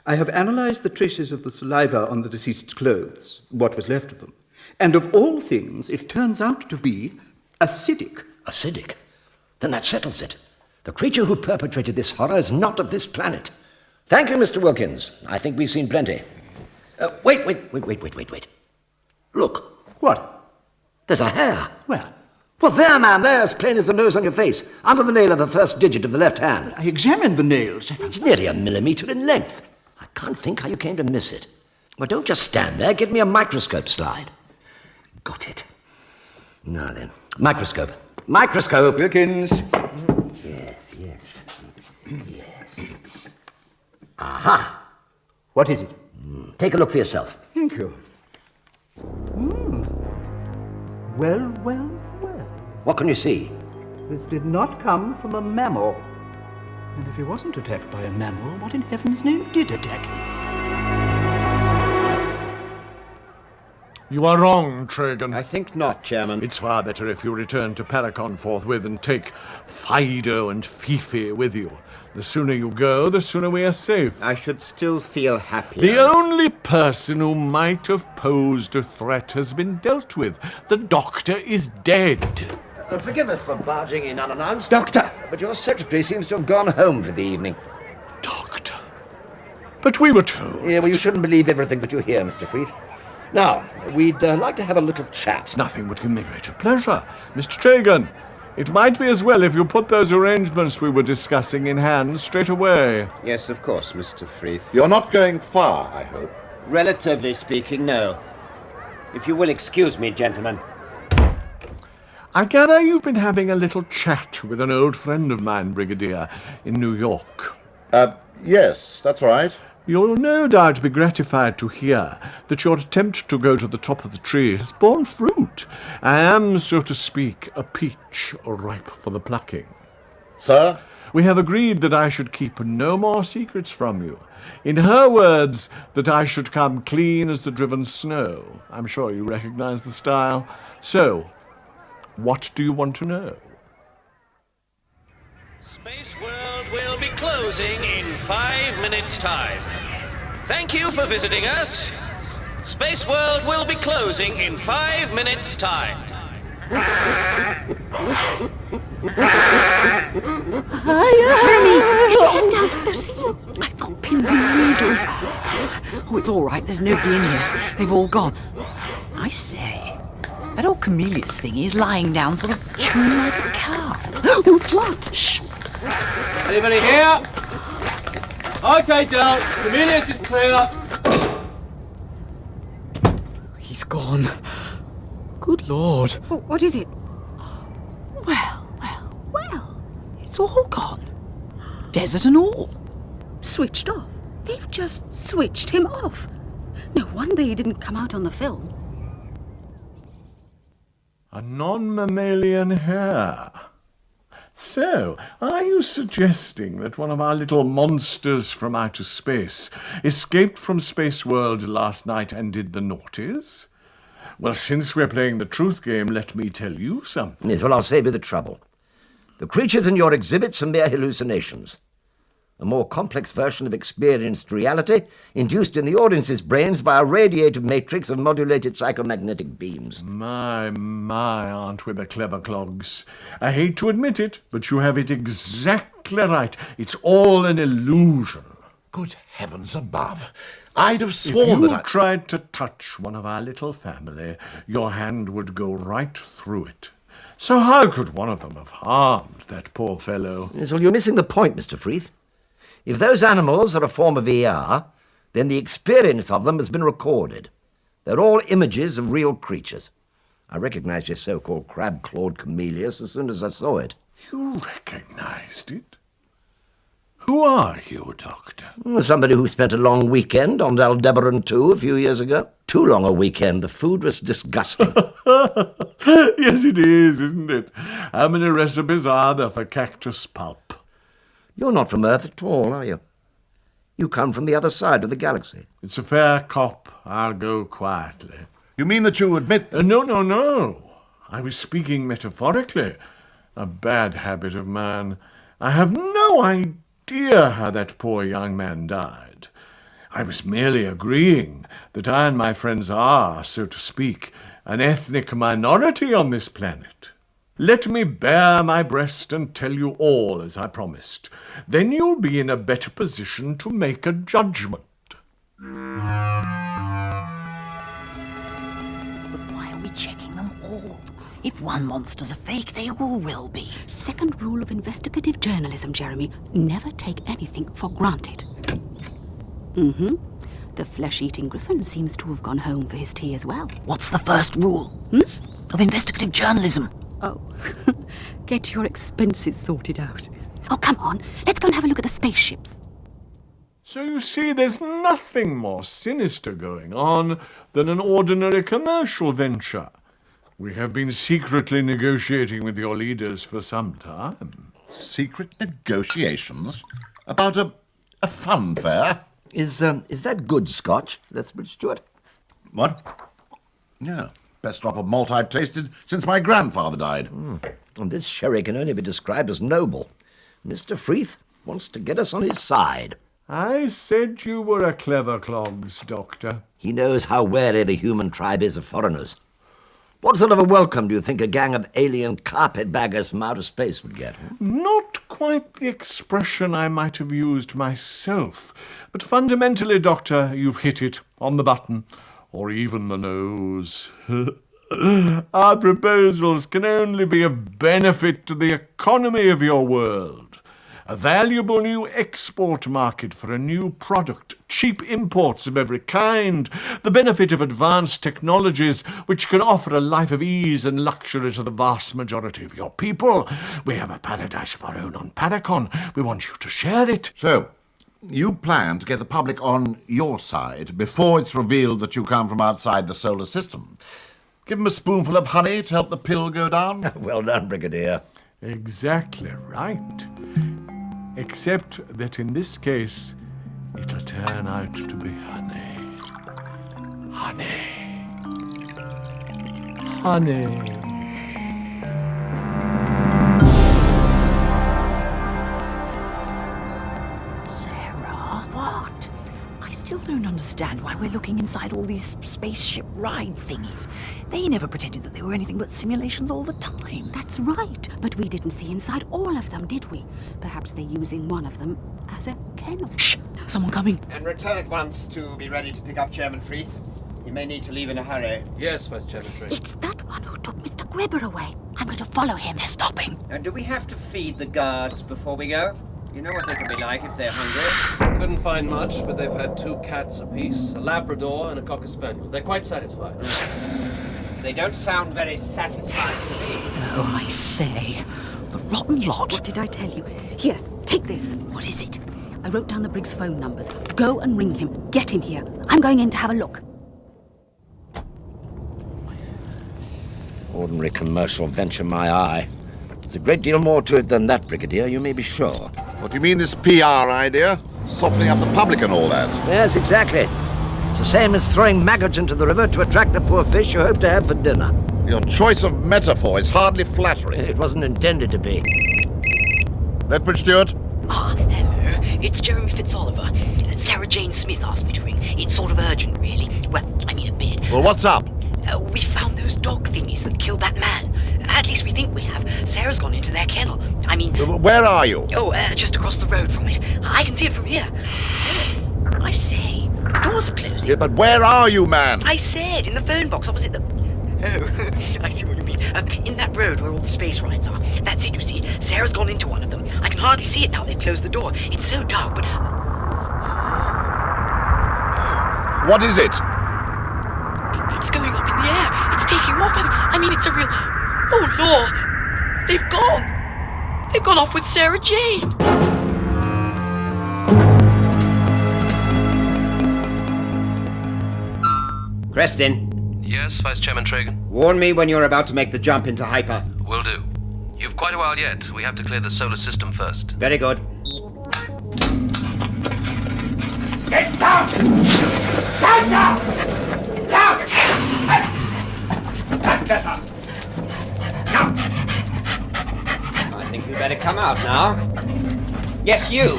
I have analysed the traces of the saliva on the deceased's clothes, what was left of them. And of all things, it turns out to be acidic. Acidic? Then that settles it. The creature who perpetrated this horror is not of this planet. Thank you, Mr. Wilkins. I think we've seen plenty. Wait. Look. What? There's a hair. Where? Well, there, man, there, as plain as the nose on your face, under the nail of the first digit of the left hand. I examined the nails. It's nearly 1 millimetre in length. I can't think how you came to miss it. Well, don't just stand there. Give me a microscope slide. Got it. Now then, microscope. Microscope. Wilkins. Yes. Aha. What is it? Take a look for yourself. Thank you. Well. What can you see? This did not come from a mammal. And if he wasn't attacked by a mammal, what in heaven's name did attack him? You are wrong, Tragan. I think not, Chairman. It's far better if you return to Paracon forthwith and take Fido and Fifi with you. The sooner you go, the sooner we are safe. I should still feel happier. The only person who might have posed a threat has been dealt with. The doctor is dead. Forgive us for barging in unannounced. Doctor! But your secretary seems to have gone home for the evening. Doctor? But we were told. Yeah, well, you shouldn't believe everything that you hear, Mr. Freeth. Now, we'd like to have a little chat. Nothing would give me greater pleasure. Mr. Tragan, it might be as well if you put those arrangements we were discussing in hand straight away. Yes, of course, Mr. Freeth. You're not going far, I hope. Relatively speaking, no. If you will excuse me, gentlemen. I gather you've been having a little chat with an old friend of mine, Brigadier, in New York. Yes, that's right. You'll no doubt be gratified to hear that your attempt to go to the top of the tree has borne fruit. I am, so to speak, a peach ripe for the plucking. Sir? We have agreed that I should keep no more secrets from you. In her words, that I should come clean as the driven snow. I'm sure you recognize the style. So, what do you want to know? Space World will be closing in 5 minutes' time. Thank you for visiting us. Space World will be closing in 5 minutes' time. Jeremy, get your head down. They'll see you. I've got pins and needles. Oh, it's all right. There's nobody in here. They've all gone. I say, that old Camelius thing is lying down, sort of chewing like a cow. Oh, what? Shh. Anybody here? Okay, Del. Camelius is clear. He's gone. Good Lord. What is it? Well. It's all gone. Desert and all. Switched off. They've just switched him off. No wonder he didn't come out on the film. A non-mammalian hair. So, are you suggesting that one of our little monsters from outer space escaped from Space World last night and did the naughties? Well, since we're playing the truth game, let me tell you something. Yes, well, I'll save you the trouble. The creatures in your exhibits are mere hallucinations. A more complex version of experienced reality, induced in the audience's brains by a radiative matrix of modulated psychomagnetic beams. My, aren't we the clever clogs? I hate to admit it, but you have it exactly right. It's all an illusion. Good heavens above. I'd have sworn if that you tried to touch one of our little family, your hand would go right through it. So how could one of them have harmed that poor fellow? Yes, well, you're missing the point, Mr. Freeth. If those animals are a form of ER, then the experience of them has been recorded. They're all images of real creatures. I recognized your so-called crab-clawed camellias as soon as I saw it. You recognized it? Who are you, Doctor? Somebody who spent a long weekend on Aldebaran 2 a few years ago. Too long a weekend. The food was disgusting. Yes, it is, isn't it? How many recipes are there for cactus pulp? You're not from Earth at all, are you? You come from the other side of the galaxy. It's a fair cop. I'll go quietly. You mean that you admit... No. I was speaking metaphorically. A bad habit of mine. I have no idea how that poor young man died. I was merely agreeing that I and my friends are, so to speak, an ethnic minority on this planet. Let me bare my breast and tell you all, as I promised. Then you'll be in a better position to make a judgment. But why are we checking them all? If one monster's a fake, they all will be. Second rule of investigative journalism, Jeremy. Never take anything for granted. The flesh-eating griffin seems to have gone home for his tea as well. What's the first rule of investigative journalism? Oh, get your expenses sorted out. Oh, come on. Let's go and have a look at the spaceships. So you see, there's nothing more sinister going on than an ordinary commercial venture. We have been secretly negotiating with your leaders for some time. Secret negotiations? About a fun fair? Is that good Scotch, Lethbridge Stewart? What? Yeah. Best drop of malt I've tasted since my grandfather died. And this sherry can only be described as noble. Mr. Freeth wants to get us on his side. I said you were a clever clogs, Doctor. He knows how wary the human tribe is of foreigners. What sort of a welcome do you think a gang of alien carpetbaggers from outer space would get? Not quite the expression I might have used myself. But fundamentally, Doctor, you've hit it on the button. Or even the nose. Our proposals can only be of benefit to the economy of your world. A valuable new export market for a new product, cheap imports of every kind, the benefit of advanced technologies which can offer a life of ease and luxury to the vast majority of your people. We have a paradise of our own on Paracon. We want you to share it. So, you plan to get the public on your side before it's revealed that you come from outside the solar system. Give them a spoonful of honey to help the pill go down. Well done, Brigadier. Exactly right. Except that in this case, it'll turn out to be honey. Honey. Sarah, what? I still don't understand why we're looking inside all these spaceship ride thingies. They never pretended that they were anything but simulations all the time. That's right, but we didn't see inside all of them, did we? Perhaps they're using one of them as a kennel. Shh! Someone coming. And return at once to be ready to pick up Chairman Freeth. You may need to leave in a hurry. Yes, Vice Chairman Tree. It's that one who took Mr. Gribber away. I'm going to follow him. They're stopping. And do we have to feed the guards before we go? You know what they can be like if they're hungry. Couldn't find much, but they've had 2 cats apiece, a Labrador and a Cocker Spaniel. They're quite satisfied. They don't sound very satisfied to me. Oh, I say. The rotten lot. What did I tell you? Here, take this. What is it? I wrote down the Briggs phone numbers. Go and ring him. Get him here. I'm going in to have a look. Ordinary commercial venture, my eye. There's a great deal more to it than that, Brigadier, you may be sure. What do you mean, this PR idea? Softening up the public and all that? Yes, exactly. It's a the same as throwing maggots into the river to attract the poor fish you hope to have for dinner. Your choice of metaphor is hardly flattering. It wasn't intended to be. Lethbridge Stewart? Ah, hello. It's Jeremy Fitzoliver. Sarah Jane Smith asked me to ring. It's sort of urgent, really. Well, I mean a bit. Well, what's up? We found those dog thingies that killed that man. At least we think we have. Sarah's gone into their kennel. I mean... Where are you? Oh, just across the road from it. I can see it from here. I say, the doors are closing. Yeah, but where are you, man? I said, in the phone box opposite the... Oh, I see what you mean. In that road where all the space rides are. That's it, you see. Sarah's gone into one of them. I can hardly see it now they've closed the door. It's so dark, but... What is it? It's going up in the air. It's taking off. I mean, it's a real... Oh, Lord. They've gone. They've gone off with Sarah Jane. Creston. Yes, Vice Chairman Tragan? Warn me when you're about to make the jump into hyper. Will do. You've quite a while yet. We have to clear the solar system first. Very good. Get down! Down, down! Down! That's better. Now! I think you better come out now. Yes, you!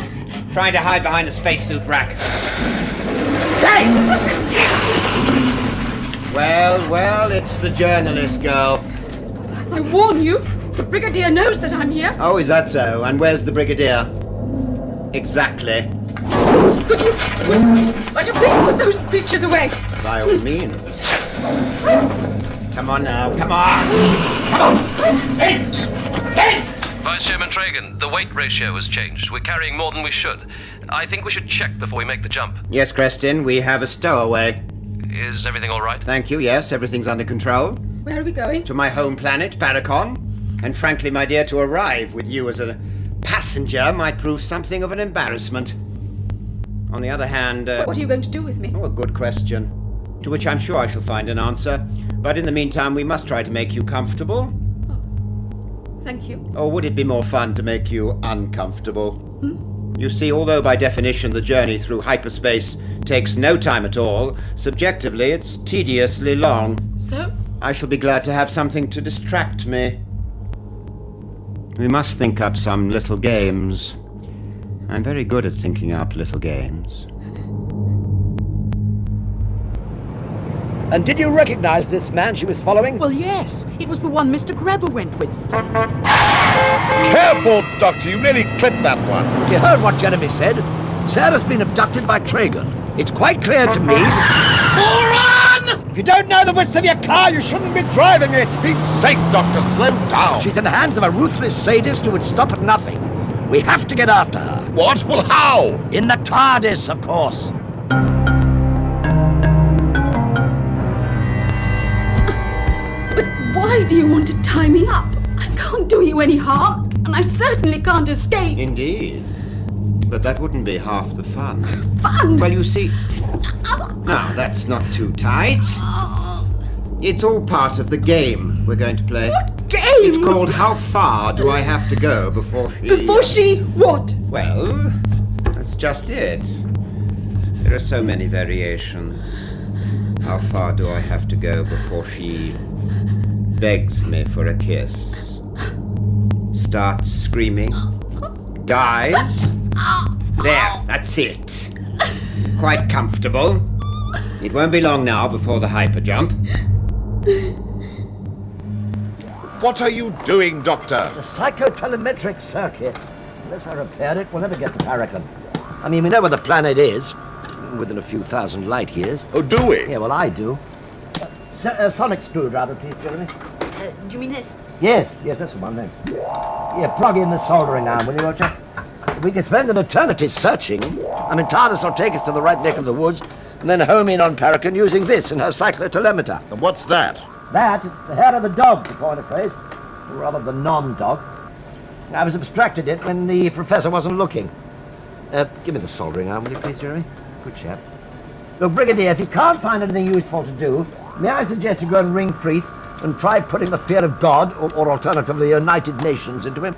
Trying to hide behind the spacesuit rack. Stay! Well, it's the journalist girl. I warn you, the Brigadier knows that I'm here. Oh, is that so? And where's the Brigadier? Exactly. Would you please put those pictures away? By all means. Come on now, come on! Come on! Hey! Hey! Vice Chairman Tragan, the weight ratio has changed. We're carrying more than we should. I think we should check before we make the jump. Yes, Creston, we have a stowaway. Is everything all right? Thank you, yes, everything's under control. Where are we going? To my home planet, Paracon. And frankly, my dear, to arrive with you as a passenger might prove something of an embarrassment. On the other hand... What are you going to do with me? Oh, a good question. To which I'm sure I shall find an answer. But in the meantime, we must try to make you comfortable. Thank you. Or would it be more fun to make you uncomfortable? You see, although by definition the journey through hyperspace takes no time at all, subjectively it's tediously long. So? I shall be glad to have something to distract me. We must think up some little games. I'm very good at thinking up little games. And did you recognize this man she was following? Well, yes. It was the one Mr. Grebber went with. Careful, Doctor. You nearly clipped that one. You heard what Jeremy said. Sarah's been abducted by Tragan. It's quite clear to me... Moron! If you don't know the width of your car, you shouldn't be driving it. Pete's sake, Doctor, slow down. She's in the hands of a ruthless sadist who would stop at nothing. We have to get after her. What? Well, how? In the TARDIS, of course. Why do you want to tie me up? I can't do you any harm, and I certainly can't escape. Indeed. But that wouldn't be half the fun. Fun? Well, you see... Now, that's not too tight. It's all part of the game we're going to play. What game? It's called How Far Do I Have to Go Before She... Before she what? Well, that's just it. There are so many variations. How far do I have to go before she... begs me for a kiss, starts screaming, dies. There, that's it. Quite comfortable. It won't be long now before the hyper jump. What are you doing, Doctor? The psychotelemetric circuit. Unless I repair it, we'll never get to Paracon. I mean, we know where the planet is. Within a few thousand light years. Oh, do we? Yeah, well, I do. Sonic screwdriver, please, Jeremy. Do you mean this? Yes, that's the one, thanks. Yeah, plug in the soldering arm, will you, Roger? We could spend an eternity searching. I mean, TARDIS will take us to the right neck of the woods, and then home in on Paracon using this in her cyclotelemeter. And what's that? It's the hair of the dog, to coin a phrase. Or rather, the non-dog. I was abstracted it when the professor wasn't looking. Give me the soldering arm, will you please, Jeremy? Good chap. Look, Brigadier, if you can't find anything useful to do, may I suggest you go and ring Freeth and try putting the fear of God, or alternatively the United Nations, into him?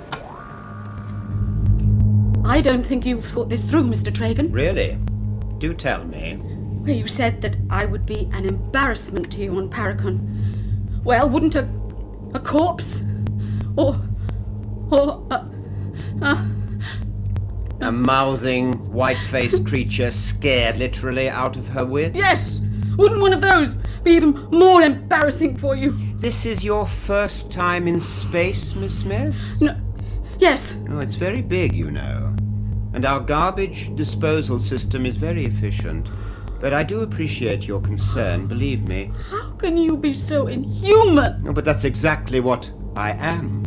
I don't think you've thought this through, Mr. Tragan. Really? Do tell me. Well, you said that I would be an embarrassment to you on Paracon. Well, wouldn't a corpse? Or a mouthing, white-faced creature scared literally out of her wits? Yes! Wouldn't one of those be even more embarrassing for you? This is your first time in space, Miss Smith? No. Yes. Oh, it's very big, you know. And our garbage disposal system is very efficient. But I do appreciate your concern, believe me. How can you be so inhuman? No, but that's exactly what I am.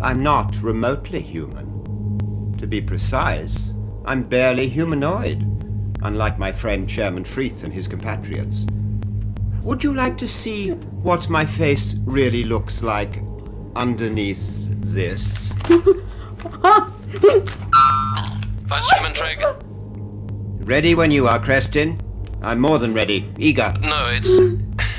I'm not remotely human. To be precise, I'm barely humanoid, unlike my friend Chairman Freeth and his compatriots. Would you like to see what my face really looks like underneath this? Vice Chairman Treg. Ready when you are, Creston. I'm more than ready. Eager. No, it's...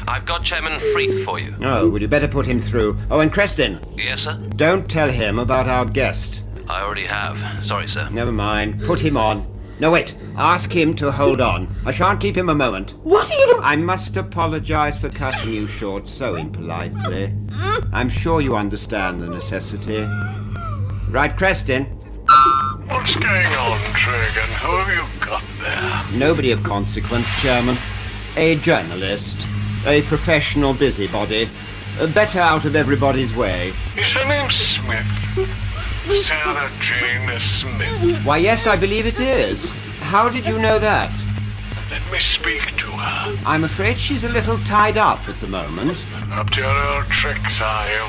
I've got Chairman Freeth for you. Oh, well, you better put him through. Oh, and Creston. Yes, sir? Don't tell him about our guest. I already have. Sorry, sir. Never mind. Put him on. No, wait. Ask him to hold on. I shan't keep him a moment. What are you doing? I must apologize for cutting you short so impolitely. I'm sure you understand the necessity. Right, Creston? What's going on, Tragan? Who have you got there? Nobody of consequence, Chairman. A journalist. A professional busybody. Better out of everybody's way. Is her name Smith? Sarah Jane Smith? Why, yes, I believe it is. How did you know that? Let me speak to her. I'm afraid she's a little tied up at the moment. Up to your old tricks, are you?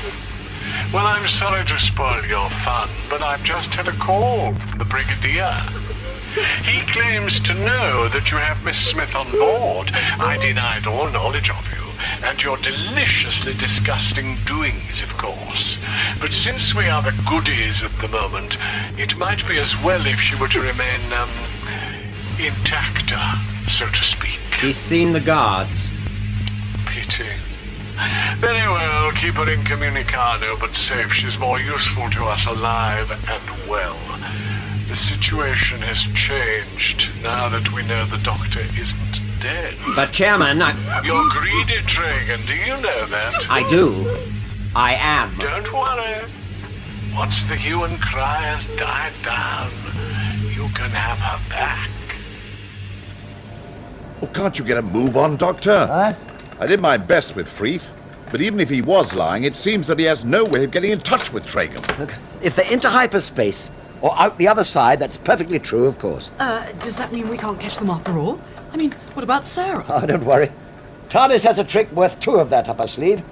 Well, I'm sorry to spoil your fun, but I've just had a call from the Brigadier. He claims to know that you have Miss Smith on board. I denied all knowledge of you, and your deliciously disgusting doings, of course. But since we are the goodies at the moment, it might be as well if she were to remain, intacta, so to speak. She's seen the guards. Pity. Very well, keep her incommunicado, but safe. She's more useful to us alive and well. The situation has changed now that we know the Doctor isn't dead. But, Chairman, You're greedy, Tragan. Do you know that? I do. I am. Don't worry. Once the hue and cry has died down, you can have her back. Oh, can't you get a move on, Doctor? Huh? I did my best with Freeth, but even if he was lying, it seems that he has no way of getting in touch with Tragan. Look, if they're into hyperspace, or out the other side, that's perfectly true, of course. Does that mean we can't catch them after all? I mean, what about Sarah? Oh, don't worry. TARDIS has a trick worth 2 of that up her sleeve.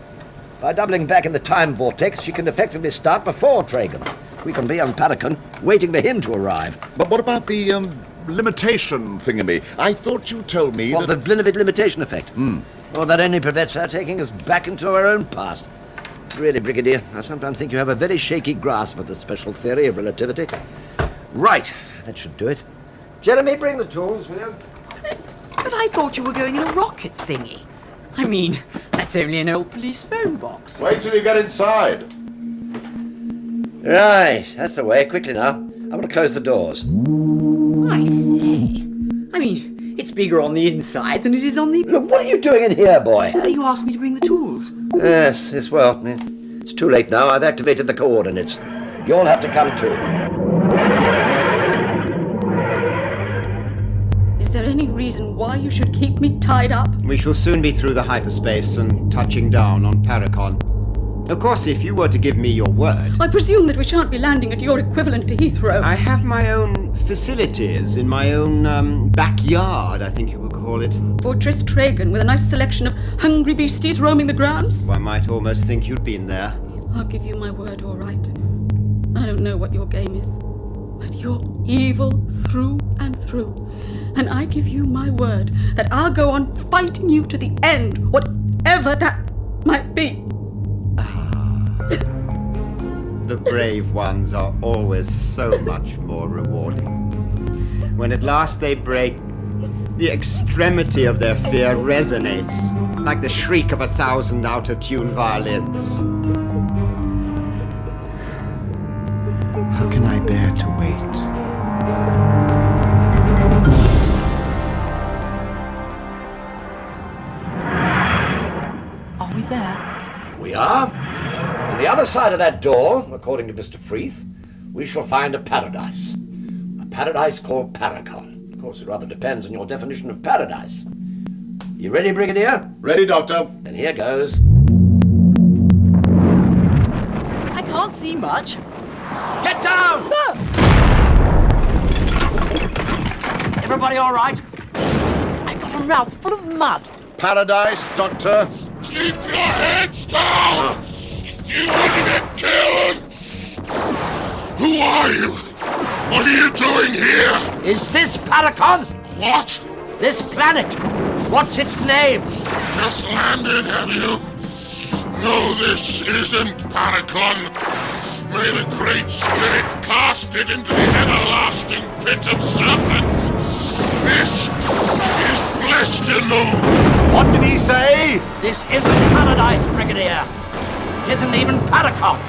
By doubling back in the time vortex, she can effectively start before Tragan. We can be on Paracon, waiting for him to arrive. But what about the, limitation thingamy? I thought you told me that... the Blinovit limitation effect? Well, that only prevents her taking us back into our own past. Really, Brigadier, I sometimes think you have a very shaky grasp of the special theory of relativity. Right, that should do it. Jeremy, bring the tools, will you? But I thought you were going in a rocket thingy. I mean, that's only an old police phone box. Wait till you get inside. Right, that's the way. Quickly now. I'm going to close the doors. I say. I mean, it's bigger on the inside than it is on the... Look, what are you doing in here, boy? You asked me to bring the tools. Yes, well, it's too late now. I've activated the coordinates. You'll have to come too. Is there any reason why you should keep me tied up? We shall soon be through the hyperspace and touching down on Paracon. Of course, if you were to give me your word... I presume that we shan't be landing at your equivalent to Heathrow. I have my own facilities in my own, backyard, I think you could call it. Fortress Tragan, with a nice selection of hungry beasties roaming the grounds. I might almost think you'd been there. I'll give you my word, all right. I don't know what your game is, but you're evil through and through. And I give you my word that I'll go on fighting you to the end, whatever that might be. The brave ones are always so much more rewarding. When at last they break, the extremity of their fear resonates, like the shriek of 1,000 out-of-tune violins. How can I bear to wait? there. We are. On the other side of that door, according to Mr. Freeth, we shall find a paradise. A paradise called Paracon. Of course, it rather depends on your definition of paradise. You ready, Brigadier? Ready, Doctor. Then here goes. I can't see much. Get down! Everybody all right? I got a mouth full of mud. Paradise, Doctor. Keep your heads down! You want to get killed? Who are you? What are you doing here? Is this Paracon? What? This planet? What's its name? Just landed, have you? No, this isn't Paracon. May the Great Spirit cast it into the everlasting pit of serpents. This is Blestinou. What did he say? This isn't paradise, Brigadier. It isn't even Paracon.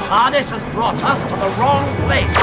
TARDIS has brought us to the wrong place.